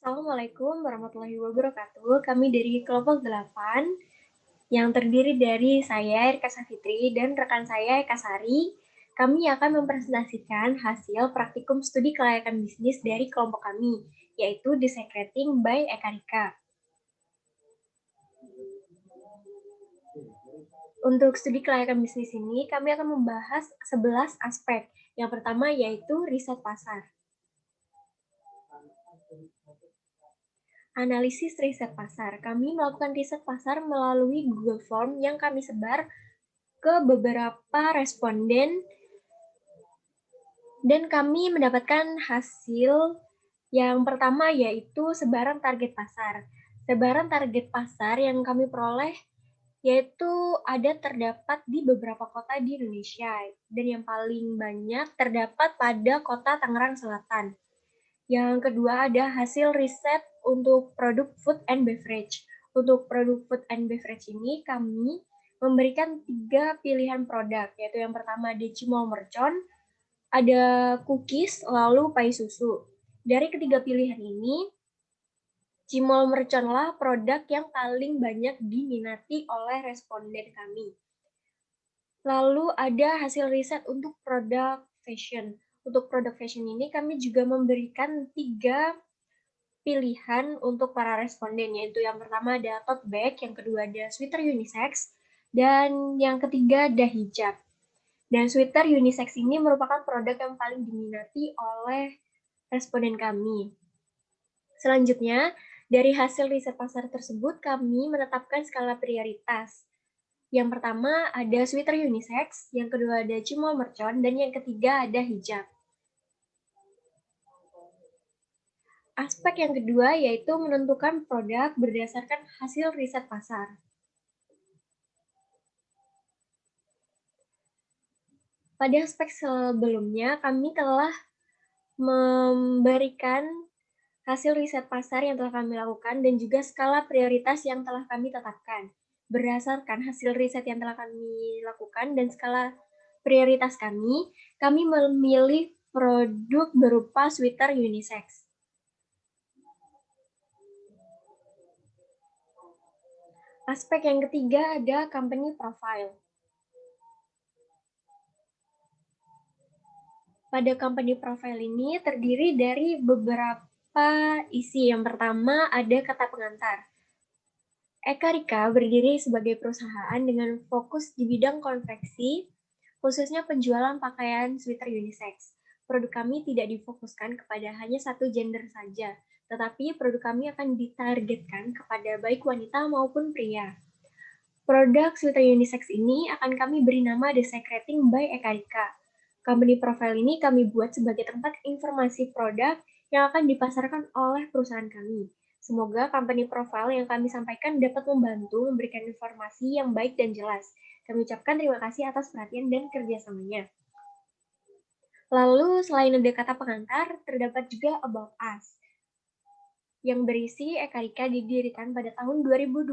Assalamualaikum warahmatullahi wabarakatuh. Kami dari kelompok 8 yang terdiri dari saya, Erika Safitri, dan rekan saya, Eka Sari. Kami akan mempresentasikan hasil praktikum studi kelayakan bisnis dari kelompok kami, yaitu The Secreting by Eka Rika. Untuk studi kelayakan bisnis ini, kami akan membahas 11 aspek. Yang pertama yaitu riset pasar. Analisis riset pasar. Kami melakukan riset pasar melalui Google Form yang kami sebar ke beberapa responden dan kami mendapatkan hasil yang pertama yaitu sebaran target pasar. Sebaran target pasar yang kami peroleh yaitu terdapat di beberapa kota di Indonesia dan yang paling banyak terdapat pada kota Tangerang Selatan. Yang kedua ada hasil riset untuk produk food and beverage. Untuk produk food and beverage ini kami memberikan 3 pilihan produk, yaitu yang pertama ada cimol mercon, ada cookies, lalu pai susu. Dari ketiga pilihan ini, cimol merconlah produk yang paling banyak diminati oleh responden kami. Lalu ada hasil riset untuk produk fashion. Untuk produk fashion ini kami juga memberikan 3 pilihan untuk para responden, yaitu yang pertama ada tote bag, yang kedua ada sweater unisex, dan yang ketiga ada hijab. Dan sweater unisex ini merupakan produk yang paling diminati oleh responden kami. Selanjutnya, dari hasil riset pasar tersebut, kami menetapkan skala prioritas. Yang pertama ada sweater unisex, yang kedua ada cimol mercon, dan yang ketiga ada hijab. Aspek yang kedua yaitu menentukan produk berdasarkan hasil riset pasar. Pada aspek sebelumnya, kami telah memberikan hasil riset pasar yang telah kami lakukan dan juga skala prioritas yang telah kami tetapkan. Berdasarkan hasil riset yang telah kami lakukan dan skala prioritas kami memilih produk berupa sweater unisex. Aspek yang ketiga ada company profile. Pada company profile ini terdiri dari beberapa isi. Yang pertama ada kata pengantar. Eka Rika berdiri sebagai perusahaan dengan fokus di bidang konveksi, khususnya penjualan pakaian sweater unisex. Produk kami tidak difokuskan kepada hanya satu gender saja, tetapi produk kami akan ditargetkan kepada baik wanita maupun pria. Produk sweater unisex ini akan kami beri nama The Secreting by Eka Rika. Company profile ini kami buat sebagai tempat informasi produk yang akan dipasarkan oleh perusahaan kami. Semoga company profile yang kami sampaikan dapat membantu memberikan informasi yang baik dan jelas. Kami ucapkan terima kasih atas perhatian dan kerjasamanya. Lalu, selain ada kata pengantar, terdapat juga About Us, yang berisi Eka Rika didirikan pada tahun 2021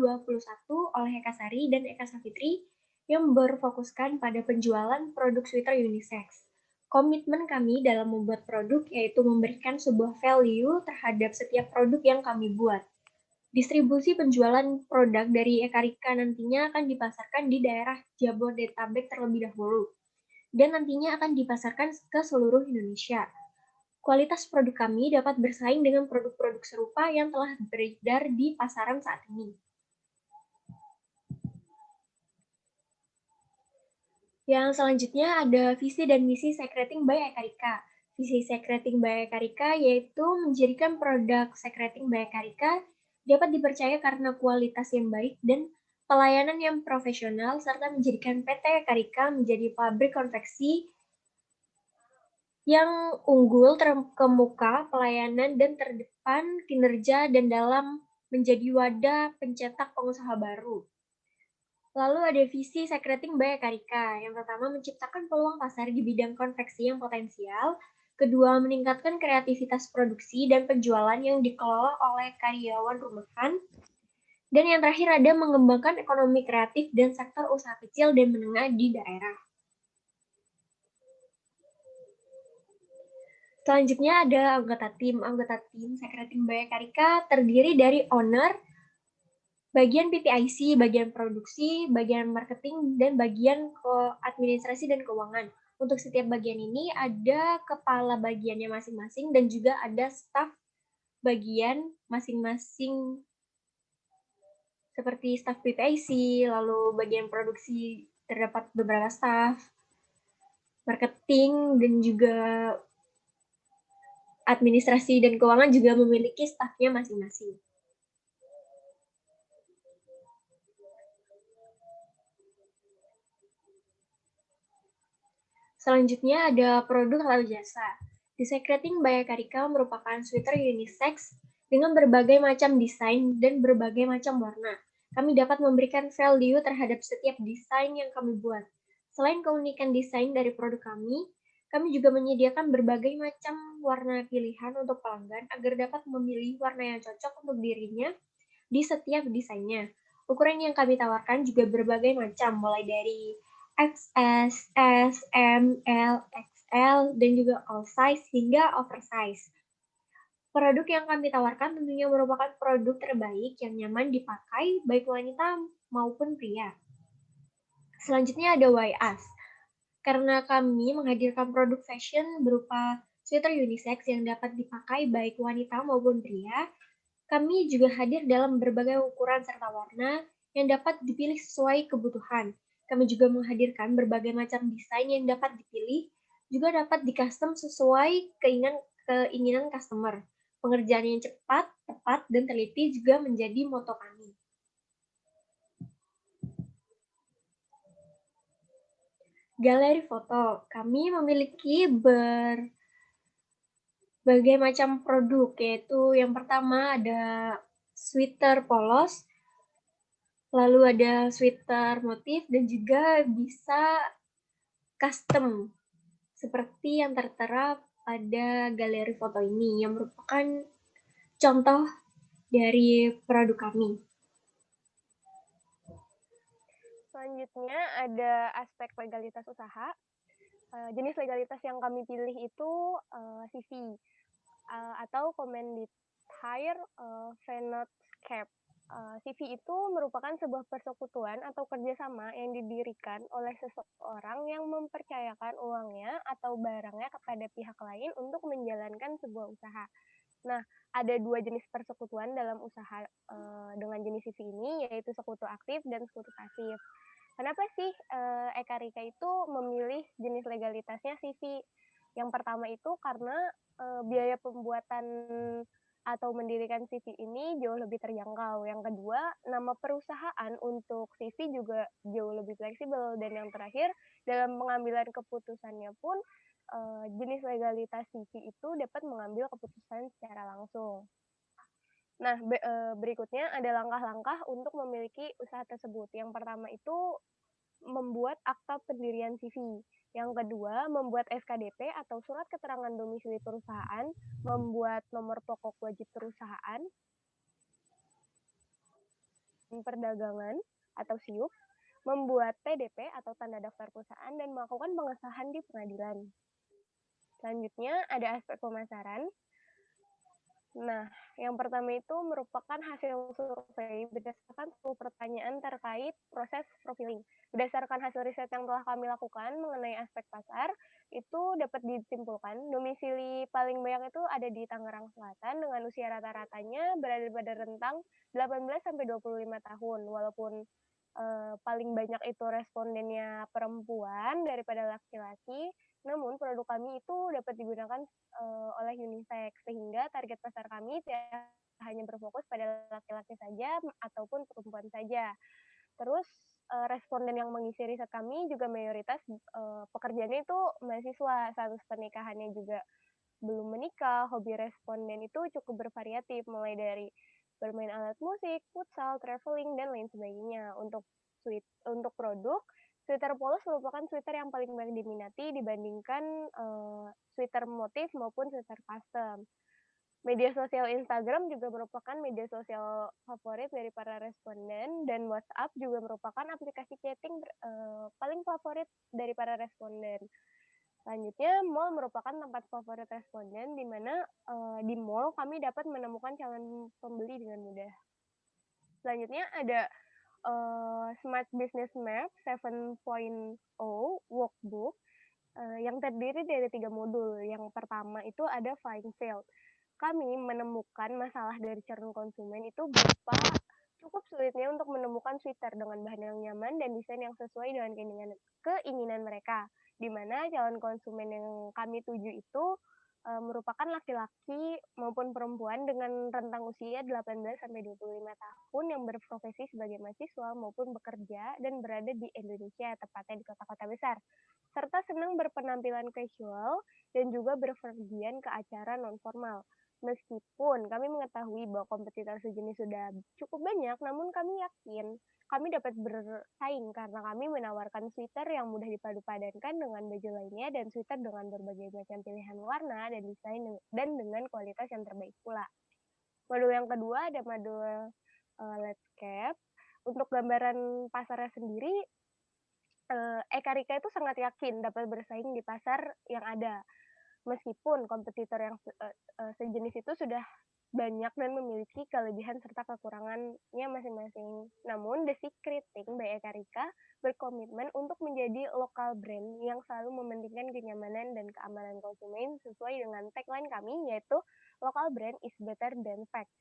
oleh Eka Sari dan Eka Safitri yang berfokuskan pada penjualan produk sweater unisex. Komitmen kami dalam membuat produk yaitu memberikan sebuah value terhadap setiap produk yang kami buat. Distribusi penjualan produk dari Eka Rika nantinya akan dipasarkan di daerah Jabodetabek terlebih dahulu, dan nantinya akan dipasarkan ke seluruh Indonesia. Kualitas produk kami dapat bersaing dengan produk-produk serupa yang telah beredar di pasaran saat ini. Yang selanjutnya ada visi dan misi Secreting by Eka Rika. Visi Secreting by Eka Rika yaitu menjadikan produk Secreting by Eka Rika dapat dipercaya karena kualitas yang baik dan pelayanan yang profesional, serta menjadikan PT Eka Rika menjadi pabrik konveksi yang unggul, terkemuka, pelayanan, dan terdepan kinerja dan dalam menjadi wadah pencetak pengusaha baru. Lalu ada visi Secreting by Eka Rika. Yang pertama, menciptakan peluang pasar di bidang konveksi yang potensial. Kedua, meningkatkan kreativitas produksi dan penjualan yang dikelola oleh karyawan rumahan. Dan yang terakhir ada mengembangkan ekonomi kreatif dan sektor usaha kecil dan menengah di daerah. Selanjutnya ada anggota tim. Anggota tim Sekretariat Baya Karika terdiri dari owner, bagian PPIC, bagian produksi, bagian marketing, dan bagian administrasi dan keuangan. Untuk setiap bagian ini ada kepala bagiannya masing-masing dan juga ada staf bagian masing-masing seperti staf PPIC, lalu bagian produksi terdapat beberapa staf, marketing, dan juga administrasi dan keuangan juga memiliki stafnya masing-masing. Selanjutnya ada produk atau jasa. Secreting by Karika merupakan sweater unisex dengan berbagai macam desain dan berbagai macam warna. Kami dapat memberikan value terhadap setiap desain yang kami buat. Selain keunikan desain dari produk kami juga menyediakan berbagai macam warna pilihan untuk pelanggan agar dapat memilih warna yang cocok untuk dirinya di setiap desainnya. Ukuran yang kami tawarkan juga berbagai macam, mulai dari XS, S, M, L, XL, dan juga all size hingga oversize. Produk yang kami tawarkan tentunya merupakan produk terbaik yang nyaman dipakai baik wanita maupun pria. Selanjutnya ada YS. Karena kami menghadirkan produk fashion berupa sweater unisex yang dapat dipakai baik wanita maupun pria, kami juga hadir dalam berbagai ukuran serta warna yang dapat dipilih sesuai kebutuhan. Kami juga menghadirkan berbagai macam desain yang dapat dipilih, juga dapat di-custom sesuai keinginan customer. Pengerjaan yang cepat, tepat, dan teliti juga menjadi moto kami. Galeri foto. Kami memiliki berbagai macam produk, yaitu yang pertama ada sweater polos, lalu ada sweater motif, dan juga bisa custom, seperti yang tertera pada galeri foto ini, yang merupakan contoh dari produk kami. Selanjutnya ada aspek legalitas usaha. Jenis legalitas yang kami pilih itu CV atau Commanded Hire Finance Cap. CV itu merupakan sebuah persekutuan atau kerjasama yang didirikan oleh seseorang yang mempercayakan uangnya atau barangnya kepada pihak lain untuk menjalankan sebuah usaha. Nah, ada dua jenis persekutuan dalam usaha dengan jenis CV ini, yaitu sekutu aktif dan sekutu pasif. Kenapa sih Eka Rika itu memilih jenis legalitasnya CV? Yang pertama itu karena biaya pembuatan atau mendirikan CV ini jauh lebih terjangkau. Yang kedua, nama perusahaan untuk CV juga jauh lebih fleksibel. Dan yang terakhir, dalam pengambilan keputusannya pun jenis legalitas CV itu dapat mengambil keputusan secara langsung. Nah, berikutnya ada langkah-langkah untuk memiliki usaha tersebut. Yang pertama itu membuat akta pendirian CV. Yang kedua, membuat SKDP atau surat keterangan domisili perusahaan, membuat nomor pokok wajib perusahaan, perdagangan atau SIUP, membuat TDP atau tanda daftar perusahaan, dan melakukan pengesahan di pengadilan. Selanjutnya ada aspek pemasaran. Nah, yang pertama itu merupakan hasil survei berdasarkan 10 pertanyaan terkait proses profiling. Berdasarkan hasil riset yang telah kami lakukan mengenai aspek pasar, itu dapat disimpulkan domisili paling banyak itu ada di Tangerang Selatan dengan usia rata-ratanya berada pada rentang 18 sampai 25 tahun. Walaupun paling banyak itu respondennya perempuan daripada laki-laki, namun produk kami itu dapat digunakan oleh unisex sehingga target pasar kami tidak hanya berfokus pada laki-laki saja ataupun perempuan saja. Terus responden yang mengisi riset kami juga mayoritas pekerjaannya itu mahasiswa, status pernikahannya juga belum menikah. Hobi responden itu cukup bervariatif, mulai dari bermain alat musik, futsal, traveling, dan lain sebagainya. Untuk produk, sweater polos merupakan sweater yang paling banyak diminati dibandingkan sweater motif maupun sweater custom. Media sosial Instagram juga merupakan media sosial favorit dari para responden, dan WhatsApp juga merupakan aplikasi chatting paling favorit dari para responden. Selanjutnya, mall merupakan tempat favorit responden di mana di mall kami dapat menemukan calon pembeli dengan mudah. Selanjutnya ada Smart Business Map 7.0 Workbook yang terdiri dari 3 modul. Yang pertama itu ada Flying Field. Kami menemukan masalah dari calon konsumen itu berupa cukup sulitnya untuk menemukan sweater dengan bahan yang nyaman dan desain yang sesuai dengan keinginan mereka. Di mana calon konsumen yang kami tuju itu merupakan laki-laki maupun perempuan dengan rentang usia 18 sampai 25 tahun yang berprofesi sebagai mahasiswa maupun bekerja dan berada di Indonesia, tepatnya di kota-kota besar, serta senang berpenampilan casual dan juga berpergian ke acara non formal. Meskipun kami mengetahui bahwa kompetitor sejenis sudah cukup banyak, namun kami yakin kami dapat bersaing karena kami menawarkan sweater yang mudah dipadu-padankan dengan baju lainnya dan sweater dengan berbagai macam pilihan warna dan desain dan dengan kualitas yang terbaik pula. Modul yang kedua ada modul landscape. Untuk gambaran pasarnya sendiri, Eka Rika itu sangat yakin dapat bersaing di pasar yang ada. Meskipun kompetitor yang sejenis itu sudah banyak dan memiliki kelebihan serta kekurangannya masing-masing. Namun, The Secret Thing by Eka Rika berkomitmen untuk menjadi lokal brand yang selalu mementingkan kenyamanan dan keamanan konsumen sesuai dengan tagline kami, yaitu local brand is better than fact.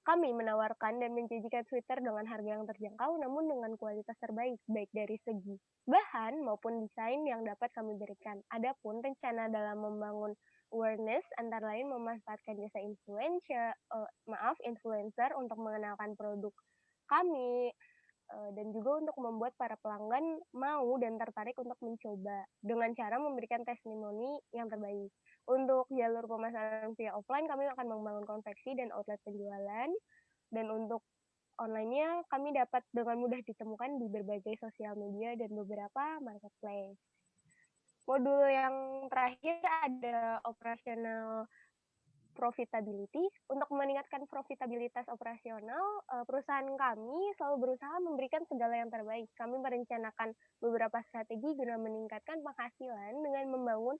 Kami menawarkan dan menjanjikan sweater dengan harga yang terjangkau namun dengan kualitas terbaik, baik dari segi bahan maupun desain yang dapat kami berikan. Adapun rencana dalam membangun awareness antara lain memanfaatkan jasa influencer untuk mengenalkan produk kami, dan juga untuk membuat para pelanggan mau dan tertarik untuk mencoba dengan cara memberikan testimoni yang terbaik. Untuk jalur pemasaran via offline, kami akan membangun konveksi dan outlet penjualan, dan untuk online-nya kami dapat dengan mudah ditemukan di berbagai sosial media dan beberapa marketplace. Modul yang terakhir ada operational profitability. Untuk meningkatkan profitabilitas operasional, perusahaan kami selalu berusaha memberikan segala yang terbaik. Kami merencanakan beberapa strategi guna meningkatkan penghasilan dengan membangun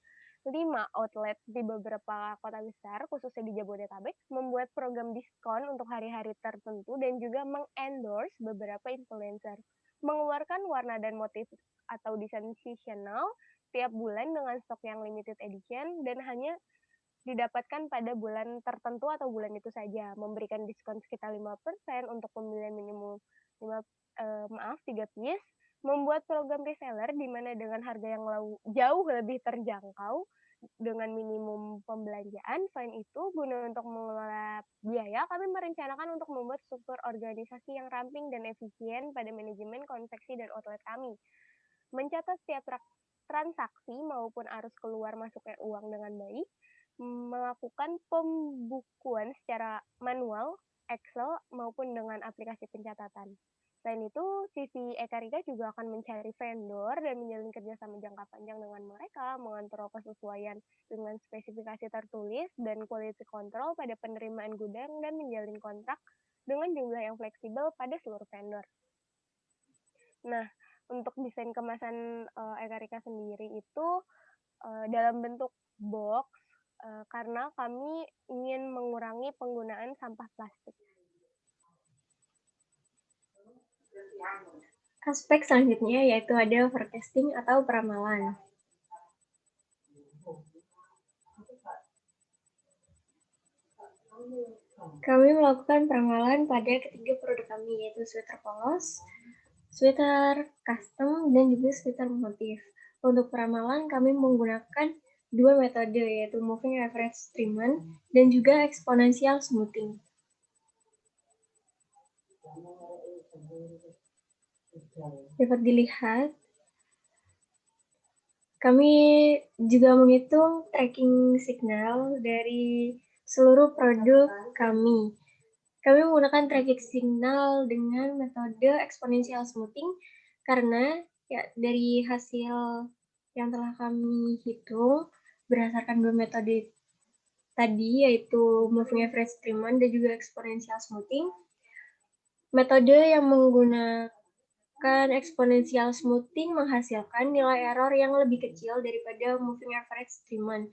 5 outlet di beberapa kota besar, khususnya di Jabodetabek, membuat program diskon untuk hari-hari tertentu, dan juga mengendorse beberapa influencer. Mengeluarkan warna dan motif atau desain seasonal tiap bulan dengan stok yang limited edition dan hanya didapatkan pada bulan tertentu atau bulan itu saja, memberikan diskon sekitar 5% untuk pembelian minimum 3 piece, membuat program reseller di mana dengan harga yang jauh lebih terjangkau dengan minimum pembelanjaan. Selain itu, guna untuk mengelola biaya, kami merencanakan untuk membuat struktur organisasi yang ramping dan efisien pada manajemen konveksi dan outlet kami. Mencatat setiap transaksi maupun arus keluar masuknya uang dengan baik, melakukan pembukuan secara manual, Excel, maupun dengan aplikasi pencatatan. Selain itu, CV Eka Rika juga akan mencari vendor dan menjalin kerjasama jangka panjang dengan mereka, mengontrol kesesuaian dengan spesifikasi tertulis dan quality control pada penerimaan gudang, dan menjalin kontrak dengan jumlah yang fleksibel pada seluruh vendor. Nah, untuk desain kemasan Eka Rika sendiri itu dalam bentuk box, karena kami ingin mengurangi penggunaan sampah plastik. Aspek selanjutnya yaitu ada forecasting atau peramalan. Kami melakukan peramalan pada ketiga produk kami, yaitu sweater polos, sweater custom, dan juga sweater motif. Untuk peramalan, kami menggunakan dua metode, yaitu moving average treatment dan juga exponential smoothing. Dapat dilihat, kami juga menghitung tracking signal dari seluruh produk kami. Kami menggunakan tracking signal dengan metode exponential smoothing karena ya dari hasil yang telah kami hitung berdasarkan dua metode tadi, yaitu moving average treatment dan juga exponential smoothing. Metode yang menggunakan Kan exponential smoothing menghasilkan nilai error yang lebih kecil daripada moving average treatment.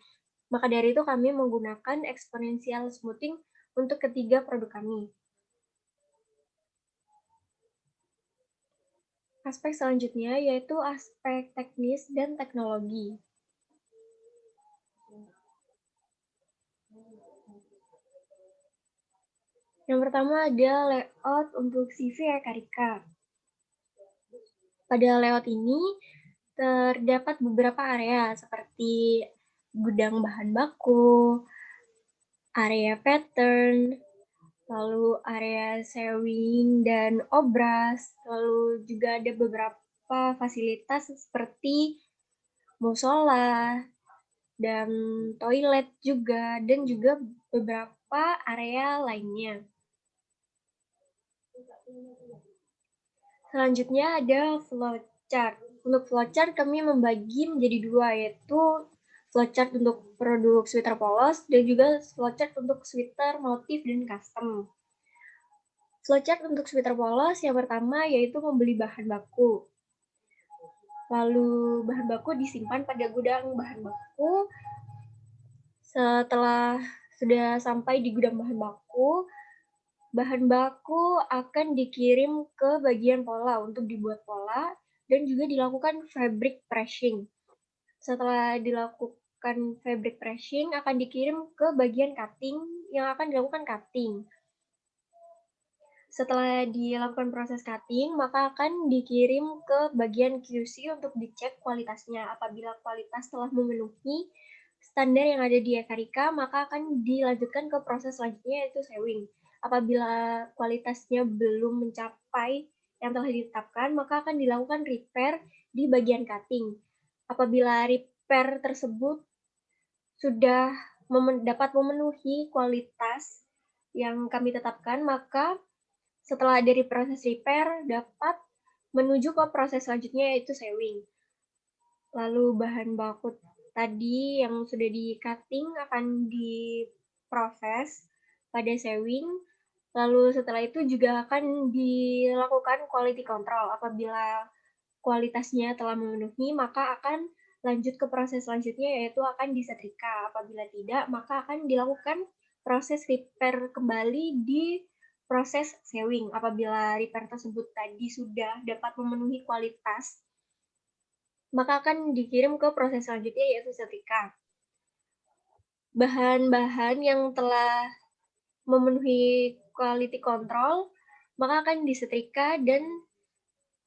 Maka dari itu kami menggunakan exponential smoothing untuk ketiga produk kami. Aspek selanjutnya yaitu aspek teknis dan teknologi. Yang pertama ada layout untuk CV Ekarika. Pada layout ini terdapat beberapa area seperti gudang bahan baku, area pattern, lalu area sewing dan obras, lalu juga ada beberapa fasilitas seperti musola dan toilet juga, dan juga beberapa area lainnya. Selanjutnya ada flowchart. Untuk flowchart kami membagi menjadi dua, yaitu flowchart untuk produk sweater polos dan juga flowchart untuk sweater motif dan custom. Flowchart untuk sweater polos yang pertama yaitu membeli bahan baku. Lalu bahan baku disimpan pada gudang bahan baku. Setelah sudah sampai di gudang bahan baku akan dikirim ke bagian pola untuk dibuat pola dan juga dilakukan fabric pressing. Setelah dilakukan fabric pressing akan dikirim ke bagian cutting yang akan dilakukan cutting. Setelah dilakukan proses cutting, maka akan dikirim ke bagian QC untuk dicek kualitasnya. Apabila kualitas telah memenuhi standar yang ada di Ekarika, maka akan dilanjutkan ke proses selanjutnya yaitu sewing. Apabila kualitasnya belum mencapai yang telah ditetapkan, maka akan dilakukan repair di bagian cutting. Apabila repair tersebut sudah dapat memenuhi kualitas yang kami tetapkan, maka setelah dari proses repair dapat menuju ke proses selanjutnya yaitu sewing. Lalu bahan baku tadi yang sudah di-cutting akan diproses pada sewing. Lalu setelah itu juga akan dilakukan quality control. Apabila kualitasnya telah memenuhi, maka akan lanjut ke proses selanjutnya yaitu akan disetrika. Apabila tidak, maka akan dilakukan proses repair kembali di proses sewing. Apabila repair tersebut tadi sudah dapat memenuhi kualitas, maka akan dikirim ke proses selanjutnya yaitu setrika. Bahan-bahan yang telah memenuhi quality control, maka akan disetrika dan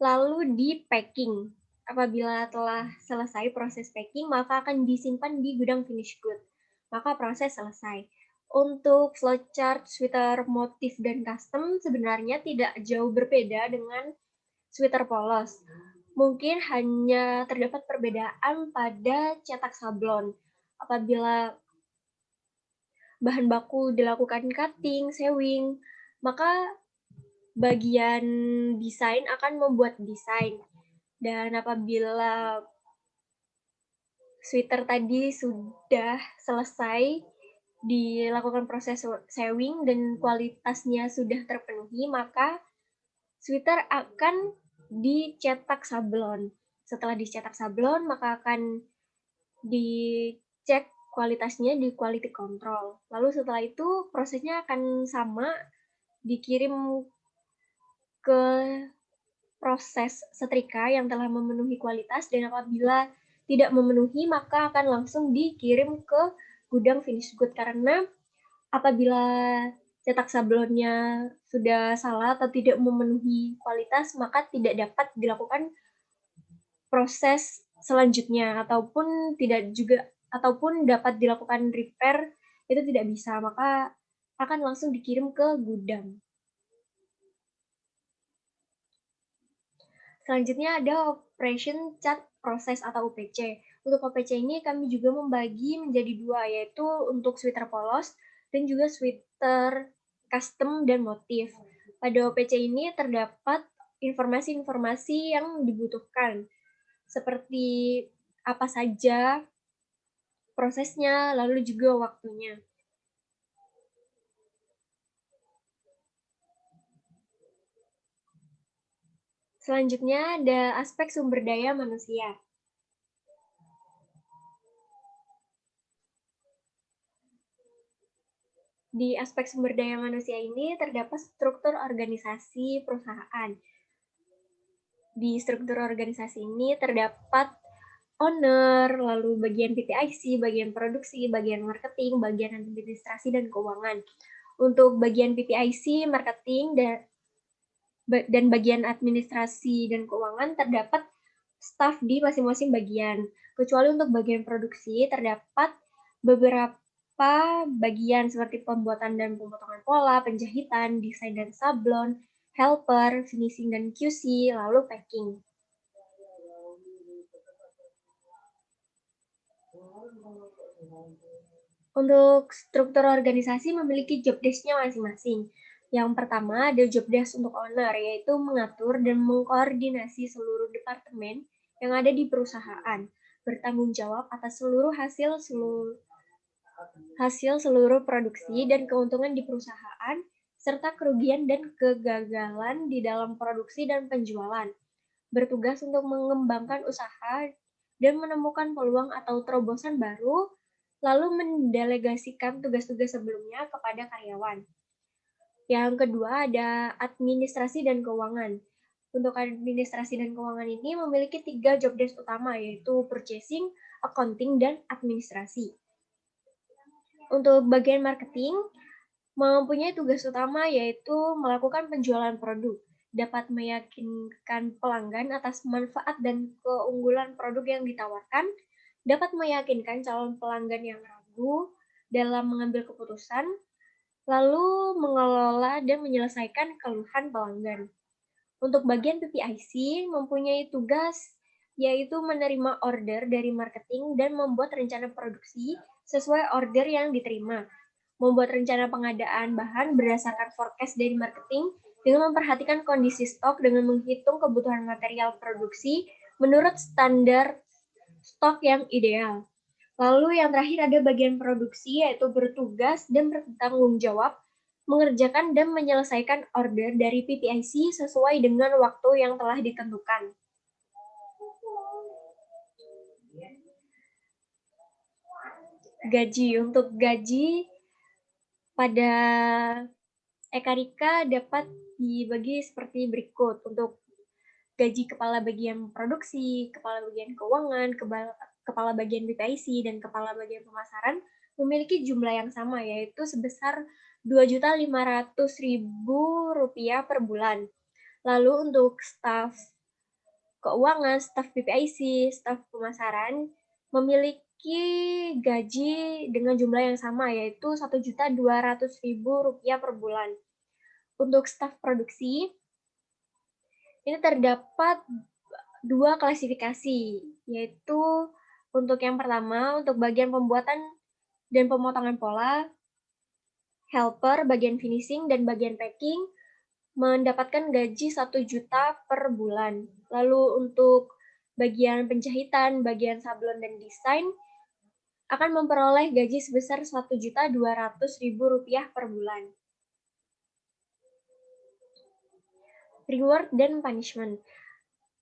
lalu di packing. Apabila telah selesai proses packing, maka akan disimpan di gudang finish good. Maka proses selesai. Untuk flowchart sweater motif dan custom sebenarnya tidak jauh berbeda dengan sweater polos. Mungkin hanya terdapat perbedaan pada cetak sablon. Apabila bahan baku dilakukan cutting, sewing, maka bagian desain akan membuat desain. Dan apabila sweater tadi sudah selesai dilakukan proses sewing dan kualitasnya sudah terpenuhi, maka sweater akan dicetak sablon. Setelah dicetak sablon, maka akan dicek kualitasnya di quality control. Lalu setelah itu prosesnya akan sama, dikirim ke proses setrika yang telah memenuhi kualitas dan apabila tidak memenuhi maka akan langsung dikirim ke gudang finish good karena apabila cetak sablonnya sudah salah atau tidak memenuhi kualitas maka tidak dapat dilakukan proses selanjutnya ataupun dapat dilakukan repair itu tidak bisa maka akan langsung dikirim ke gudang. Selanjutnya ada Operation Chart Process atau OPC. Untuk OPC ini kami juga membagi menjadi dua, yaitu untuk sweater polos dan juga sweater custom dan motif. Pada OPC ini terdapat informasi-informasi yang dibutuhkan, seperti apa saja prosesnya, lalu juga waktunya. Selanjutnya ada aspek sumber daya manusia. Di aspek sumber daya manusia ini terdapat struktur organisasi perusahaan. Di struktur organisasi ini terdapat owner, lalu bagian PPIC, bagian produksi, bagian marketing, bagian administrasi, dan keuangan. Untuk bagian PPIC, marketing, dan bagian administrasi dan keuangan terdapat staf di masing-masing bagian. Kecuali untuk bagian produksi terdapat beberapa bagian seperti pembuatan dan pemotongan pola, penjahitan, desain dan sablon, helper, finishing dan QC, lalu packing. Untuk struktur organisasi memiliki job desk-nya masing-masing. Yang pertama ada job desk untuk owner, yaitu mengatur dan mengkoordinasi seluruh departemen yang ada di perusahaan, bertanggung jawab atas seluruh hasil seluruh produksi dan keuntungan di perusahaan, serta kerugian dan kegagalan di dalam produksi dan penjualan. Bertugas untuk mengembangkan usaha dan menemukan peluang atau terobosan baru, lalu mendelegasikan tugas-tugas sebelumnya kepada karyawan. Yang kedua ada administrasi dan keuangan. Untuk administrasi dan keuangan ini memiliki 3 job desk utama, yaitu purchasing, accounting, dan administrasi. Untuk bagian marketing, mempunyai tugas utama yaitu melakukan penjualan produk, dapat meyakinkan pelanggan atas manfaat dan keunggulan produk yang ditawarkan, dapat meyakinkan calon pelanggan yang ragu dalam mengambil keputusan, lalu mengelola dan menyelesaikan keluhan pelanggan. Untuk bagian PPIC mempunyai tugas yaitu menerima order dari marketing dan membuat rencana produksi sesuai order yang diterima. Membuat rencana pengadaan bahan berdasarkan forecast dari marketing dengan memperhatikan kondisi stok dengan menghitung kebutuhan material produksi menurut standar stok yang ideal. Lalu yang terakhir ada bagian produksi, yaitu bertugas dan bertanggung jawab mengerjakan dan menyelesaikan order dari PPIC sesuai dengan waktu yang telah ditentukan. Gaji. Untuk gaji pada Ekarika dapat dibagi seperti berikut. Untuk gaji kepala bagian produksi, kepala bagian keuangan, kepala bagian BPIC, dan kepala bagian pemasaran memiliki jumlah yang sama, yaitu sebesar Rp2.500.000 per bulan. Lalu untuk staf keuangan, staf BPIC, staf pemasaran memiliki gaji dengan jumlah yang sama, yaitu Rp1.200.000 per bulan. Untuk staf produksi, ini terdapat 2 klasifikasi, yaitu untuk yang pertama, untuk bagian pembuatan dan pemotongan pola, helper, bagian finishing, dan bagian packing, mendapatkan gaji 1 juta per bulan. Lalu untuk bagian penjahitan, bagian sablon, dan desain, akan memperoleh gaji sebesar Rp1.200.000 per bulan. Reward dan punishment.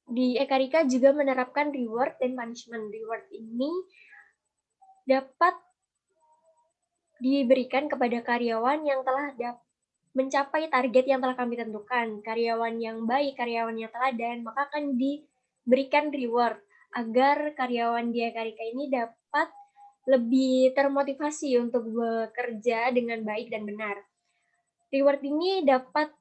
Di Ekarika juga menerapkan reward dan punishment. Reward ini dapat diberikan kepada karyawan yang telah mencapai target yang telah kami tentukan. Karyawan yang baik, karyawan yang teladan, maka akan diberikan reward agar karyawan di Ekarika ini dapat lebih termotivasi untuk bekerja dengan baik dan benar. Reward ini dapat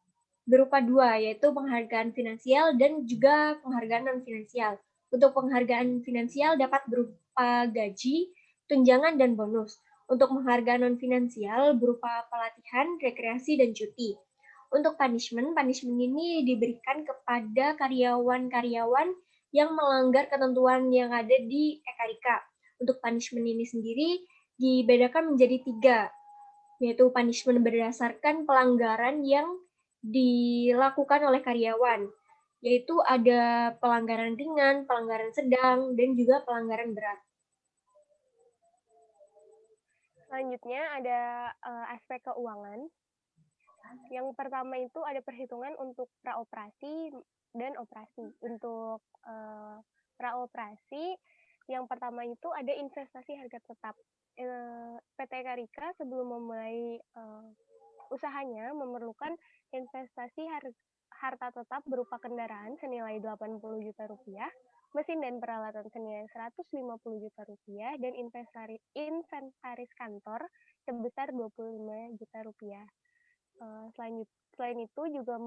berupa 2, yaitu penghargaan finansial dan juga penghargaan non-finansial. Untuk penghargaan finansial dapat berupa gaji, tunjangan, dan bonus. Untuk penghargaan non-finansial berupa pelatihan, rekreasi, dan cuti. Untuk punishment ini diberikan kepada karyawan-karyawan yang melanggar ketentuan yang ada di Ekarika. Untuk punishment ini sendiri dibedakan menjadi 3, yaitu punishment berdasarkan pelanggaran yang dilakukan oleh karyawan, yaitu ada pelanggaran ringan, pelanggaran sedang, dan juga pelanggaran berat. Selanjutnya ada aspek keuangan. Yang pertama itu ada perhitungan untuk praoperasi, dan operasi. Untuk praoperasi, yang pertama itu ada investasi harga tetap. PT Karika sebelum memulai usahanya memerlukan investasi harta tetap berupa kendaraan senilai 80 juta rupiah, mesin dan peralatan senilai 150 juta rupiah, dan inventaris kantor sebesar 25 juta rupiah. Selain itu juga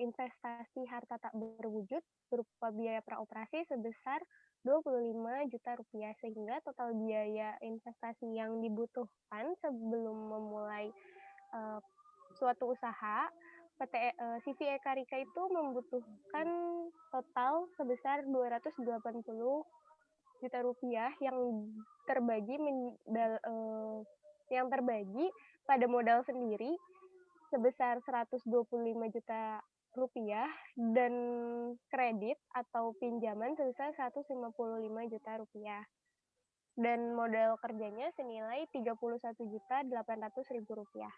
investasi harta tak berwujud berupa biaya praoperasi sebesar 25 juta rupiah, sehingga total biaya investasi yang dibutuhkan sebelum memulai suatu usaha CVE Karika itu membutuhkan total sebesar 280 juta rupiah yang terbagi pada modal sendiri sebesar 125 juta rupiah dan kredit atau pinjaman sebesar 155 juta rupiah. Dan modal kerjanya senilai 31.800.000 rupiah.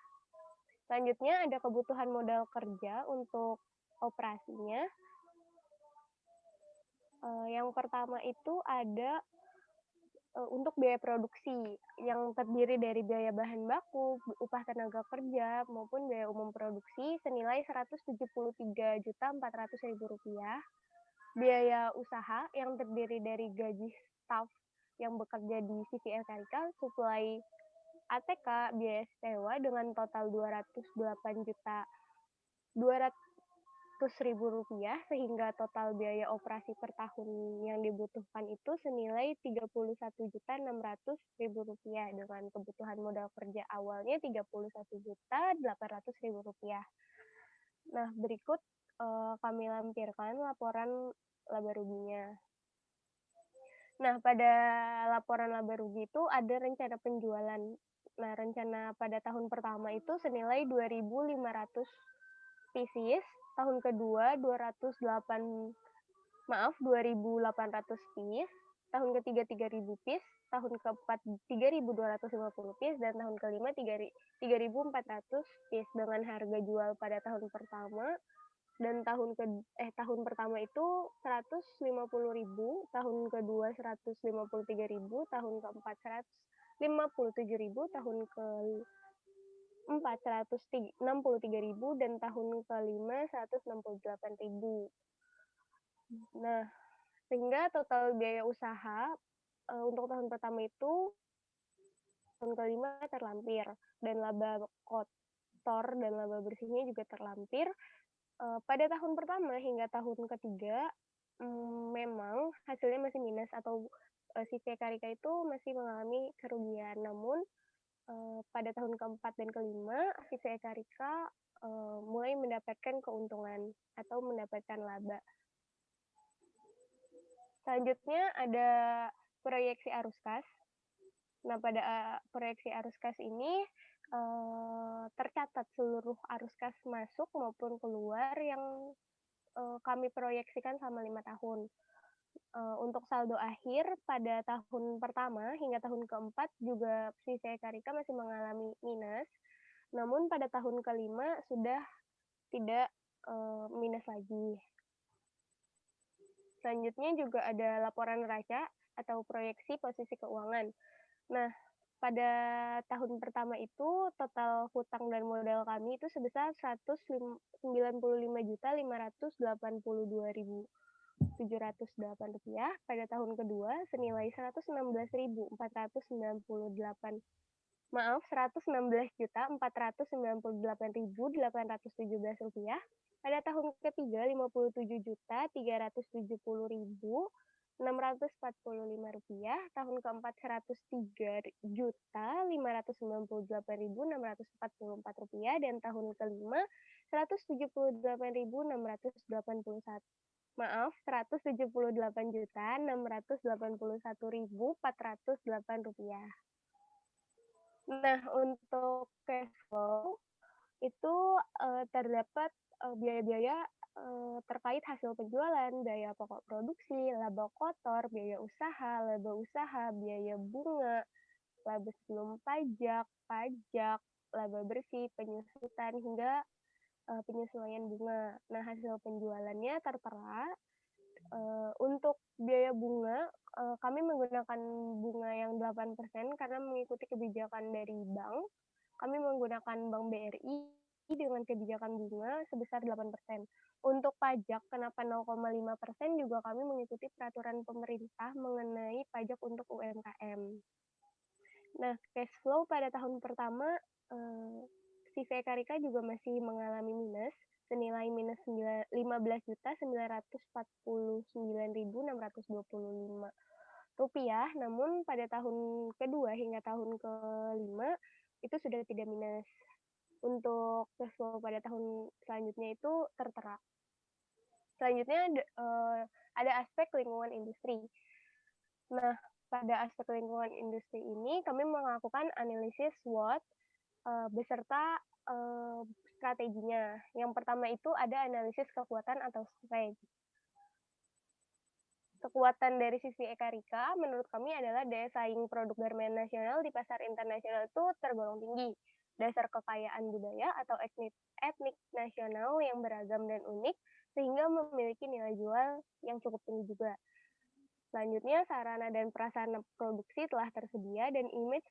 Selanjutnya ada kebutuhan modal kerja untuk operasinya. Yang pertama itu ada untuk biaya produksi yang terdiri dari biaya bahan baku, upah tenaga kerja, maupun biaya umum produksi senilai Rp173.400.000. Biaya usaha yang terdiri dari gaji staf yang bekerja di CVE Karika, suplai ATK, biaya sewa dengan total Rp208.200.000, sehingga total biaya operasi per tahun yang dibutuhkan itu senilai Rp31.600.000 dengan kebutuhan modal kerja awalnya Rp31.800.000. Nah, berikut kami lampirkan laporan laba ruginya. Nah, pada laporan laba rugi itu ada rencana penjualan. Nah, rencana pada tahun pertama itu senilai 2.500 pieces, tahun kedua 2.800 piece, tahun ketiga 3.000 piece, tahun keempat 3.250 piece, dan tahun kelima 3.400 piece dengan harga jual pada tahun pertama dan tahun pertama itu 150.000, tahun kedua 153.000, tahun keempat 157.000, tahun keempat 163.000, dan tahun kelima 168.000. Nah, sehingga total biaya usaha untuk tahun pertama itu tahun kelima terlampir, dan laba kotor dan laba bersihnya juga terlampir. Pada tahun pertama hingga tahun ketiga memang hasilnya masih minus atau CVE Karika itu masih mengalami kerugian. Namun pada tahun keempat dan kelima CVE Karika mulai mendapatkan keuntungan atau mendapatkan laba. Selanjutnya ada proyeksi arus kas. Nah, pada proyeksi arus kas ini tercatat seluruh arus kas masuk maupun keluar yang kami proyeksikan selama 5 tahun. Untuk saldo akhir pada tahun pertama hingga tahun keempat juga CVE Karika masih mengalami minus. Namun pada tahun kelima sudah tidak minus lagi. Selanjutnya juga ada laporan neraca atau proyeksi posisi keuangan. Nah, pada tahun pertama itu total hutang dan modal kami itu sebesar Rp195.582.708. Pada tahun kedua senilai Rp116.498.817. Pada tahun ketiga Rp57.370.645. Tahun keempat Rp103.598.644. Dan tahun kelima Rp178.681.408. Nah, untuk cash flow itu terdapat biaya-biaya terkait hasil penjualan, biaya pokok produksi, laba kotor, biaya usaha, laba usaha, biaya bunga, laba sebelum pajak, laba bersih, penyusutan, hingga penyesuaian bunga. Nah, hasil penjualannya tertera. Untuk biaya bunga, kami menggunakan bunga yang 8% karena mengikuti kebijakan dari bank. Kami menggunakan Bank BRI dengan kebijakan bunga sebesar 8%. Untuk pajak kenapa 0,5% juga kami mengikuti peraturan pemerintah mengenai pajak untuk UMKM. Nah, cash flow pada tahun pertama, CV Eka Rika juga masih mengalami minus senilai minus 15.949.625 rupiah. Namun pada tahun kedua hingga tahun kelima itu sudah tidak minus. Untuk cash flow pada tahun selanjutnya itu tertera. Selanjutnya ada aspek lingkungan industri. Nah, pada aspek lingkungan industri ini kami melakukan analisis SWOT beserta strateginya. Yang pertama itu ada analisis kekuatan atau strength. Kekuatan dari sisi Eka Rika menurut kami adalah daya saing produk garmen nasional di pasar internasional itu tergolong tinggi. Dasar kekayaan budaya atau etnik nasional yang beragam dan unik sehingga memiliki nilai jual yang cukup tinggi juga. Selanjutnya, sarana dan prasarana produksi telah tersedia dan image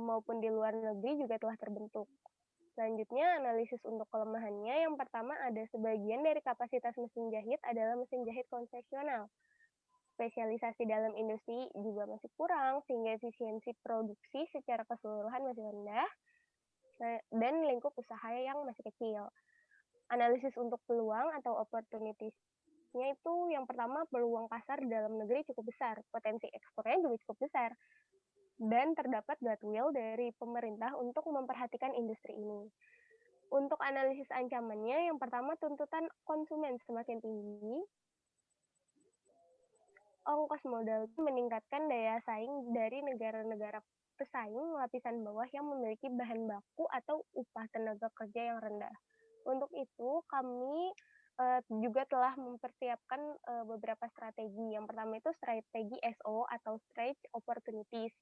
maupun di luar negeri juga telah terbentuk. Selanjutnya, analisis untuk kelemahannya. Yang pertama, ada sebagian dari kapasitas mesin jahit adalah mesin jahit konvensional. Spesialisasi dalam industri juga masih kurang, sehingga efisiensi produksi secara keseluruhan masih rendah, dan lingkup usaha yang masih kecil. Analisis untuk peluang atau opportunities-nya itu yang pertama, peluang pasar dalam negeri cukup besar, potensi ekspornya juga cukup besar, dan terdapat goodwill dari pemerintah untuk memperhatikan industri ini. Untuk analisis ancamannya, yang pertama tuntutan konsumen semakin tinggi, ongkos modal meningkatkan daya saing dari negara-negara pesaing lapisan bawah yang memiliki bahan baku atau upah tenaga kerja yang rendah. Untuk itu, kami juga telah mempersiapkan beberapa strategi. Yang pertama itu strategi SO atau Stretch Opportunities.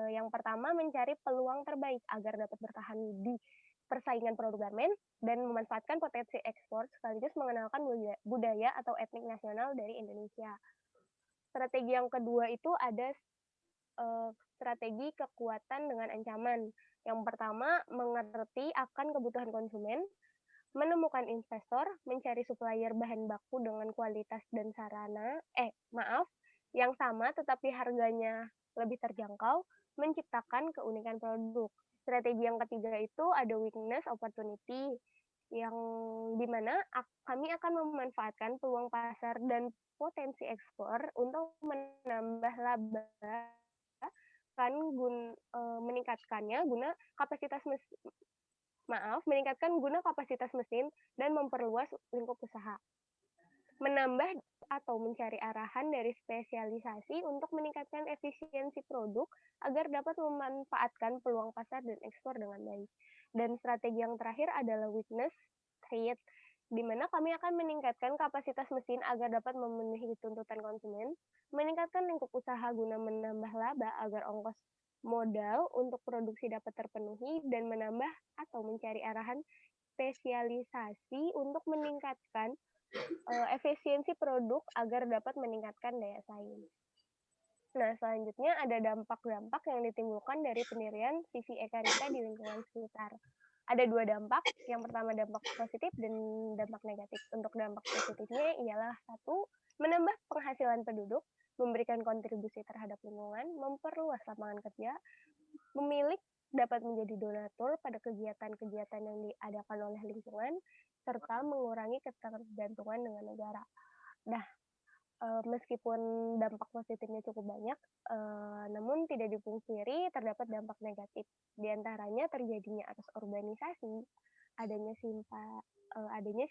Yang pertama, mencari peluang terbaik agar dapat bertahan di persaingan produk garmen dan memanfaatkan potensi ekspor sekaligus mengenalkan budaya atau etnik nasional dari Indonesia. Strategi yang kedua itu ada strategi kekuatan dengan ancaman. Yang pertama, mengerti akan kebutuhan konsumen, menemukan investor, mencari supplier bahan baku dengan kualitas dan sarana, yang sama tetapi harganya lebih terjangkau, menciptakan keunikan produk. Strategi yang ketiga itu ada weakness opportunity, yang dimana kami akan memanfaatkan peluang pasar dan potensi ekspor untuk menambah laba kan meningkatkannya guna kapasitas meningkatkan guna kapasitas mesin dan memperluas lingkup usaha. Menambah atau mencari arahan dari spesialisasi untuk meningkatkan efisiensi produk agar dapat memanfaatkan peluang pasar dan ekspor dengan baik. Dan strategi yang terakhir adalah weakness trade, di mana kami akan meningkatkan kapasitas mesin agar dapat memenuhi tuntutan konsumen, meningkatkan lingkup usaha guna menambah laba agar ongkos modal untuk produksi dapat terpenuhi, dan menambah atau mencari arahan spesialisasi untuk meningkatkan efisiensi produk agar dapat meningkatkan daya saing. Nah, selanjutnya ada dampak-dampak yang ditimbulkan dari pendirian CV Eka Rika di lingkungan sekitar. Ada dua dampak, yang pertama dampak positif dan dampak negatif. Untuk dampak positifnya ialah satu, menambah penghasilan penduduk, memberikan kontribusi terhadap lingkungan, memperluas lapangan kerja, pemilik dapat menjadi donatur pada kegiatan-kegiatan yang diadakan oleh lingkungan, serta mengurangi ketergantungan dengan negara. Nah, meskipun dampak positifnya cukup banyak, namun tidak dipungkiri terdapat dampak negatif. Di antaranya terjadinya arus urbanisasi, adanya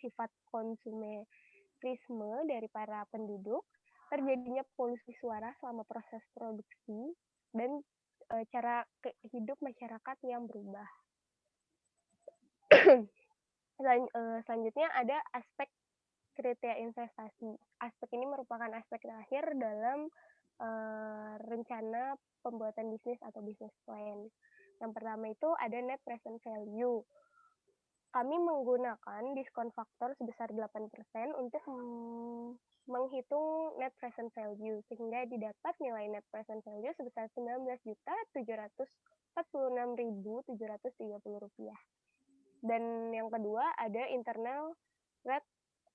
sifat konsumerisme dari para penduduk, terjadinya polusi suara selama proses produksi, dan cara hidup masyarakat yang berubah. Selanjutnya ada aspek kriteria investasi. Aspek ini merupakan aspek terakhir dalam rencana pembuatan bisnis atau business plan. Yang pertama itu ada net present value. Kami menggunakan diskon faktor sebesar 8% untuk menghitung net present value, sehingga didapat nilai net present value sebesar Rp19.746.730. Dan yang kedua ada internal rate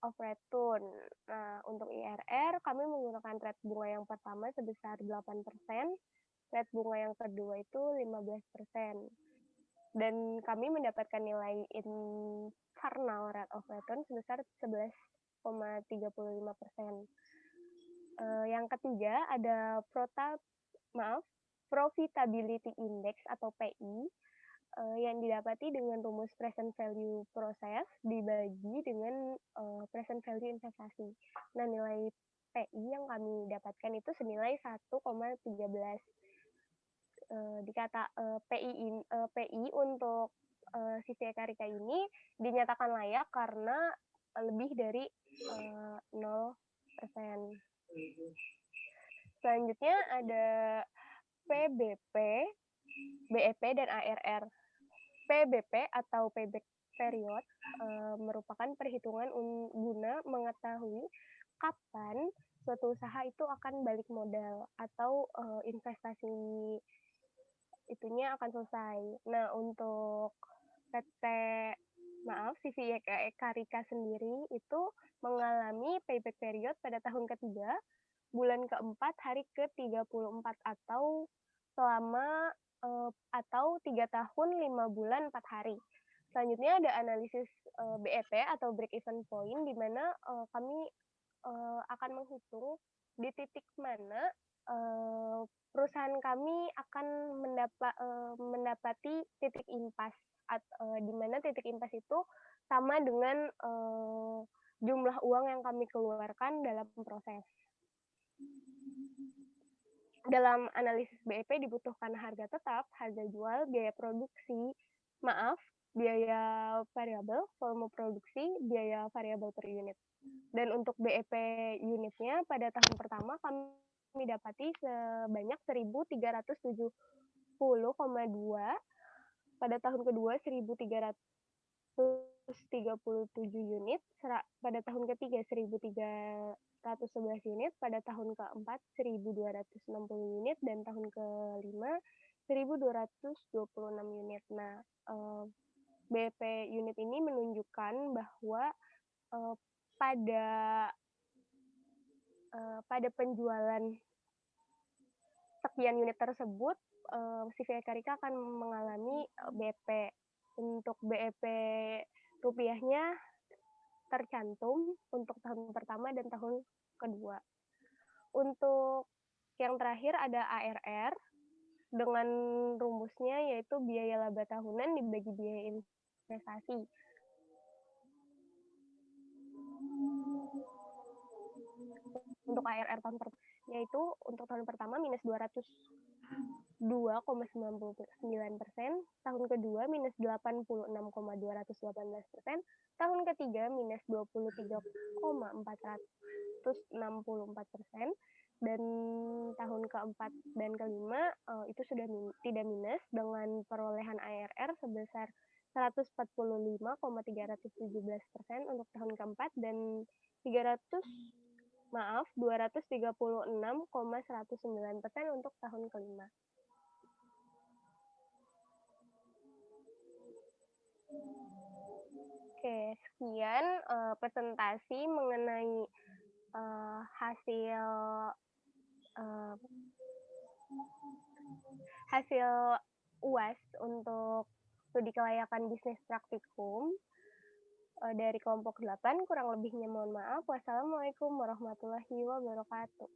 of return. Nah, untuk IRR kami menggunakan rate bunga yang pertama sebesar 8%, rate bunga yang kedua itu 15%. Dan kami mendapatkan nilai internal rate of return sebesar 11,35%. Yang ketiga ada profitability index atau PI, yang didapati dengan rumus present value proses dibagi dengan present value investasi. Nah, nilai PI yang kami dapatkan itu senilai 1,13. PI untuk Sisi Ekarika ini dinyatakan layak karena lebih dari 0%. Selanjutnya ada PBP, BEP, dan ARR. PBP atau payback period merupakan perhitungan guna mengetahui kapan suatu usaha itu akan balik modal atau investasi itunya akan selesai. Nah, untuk CV Ekarika sendiri itu mengalami payback period pada tahun ketiga, bulan keempat, hari ke-34 atau selama atau 3 tahun 5 bulan 4 hari. Selanjutnya ada analisis BEP atau break even point, di mana kami akan menghitung di titik mana perusahaan kami akan mendapati titik impas, di mana titik impas itu sama dengan jumlah uang yang kami keluarkan dalam proses. Dalam analisis BEP dibutuhkan harga tetap, harga jual, biaya variabel, volume produksi, biaya variabel per unit. Dan untuk BEP unitnya pada tahun pertama kami dapati sebanyak 1.370,2, pada tahun kedua 1.337 unit, pada tahun ketiga 1.311 unit, pada tahun keempat 1.260 unit, dan tahun kelima 1.226 unit. Nah, BEP unit ini menunjukkan bahwa pada penjualan sekian unit tersebut, CV Ekarika akan mengalami BEP. Untuk BEP rupiahnya tercantum untuk tahun pertama dan tahun kedua. Untuk yang terakhir ada ARR dengan rumusnya yaitu biaya laba tahunan dibagi biaya investasi. Untuk ARR tahun pertama yaitu untuk tahun pertama minus 202,99%, tahun kedua minus 86,218%, tahun ketiga minus 23,464%, dan tahun keempat dan kelima itu sudah tidak minus dengan perolehan ARR sebesar 145,317% untuk tahun keempat dan 236,109% untuk tahun kelima. Oke, sekian presentasi mengenai hasil UAS untuk studi kelayakan bisnis praktikum dari kelompok 8. Kurang lebihnya mohon maaf. Wassalamualaikum warahmatullahi wabarakatuh.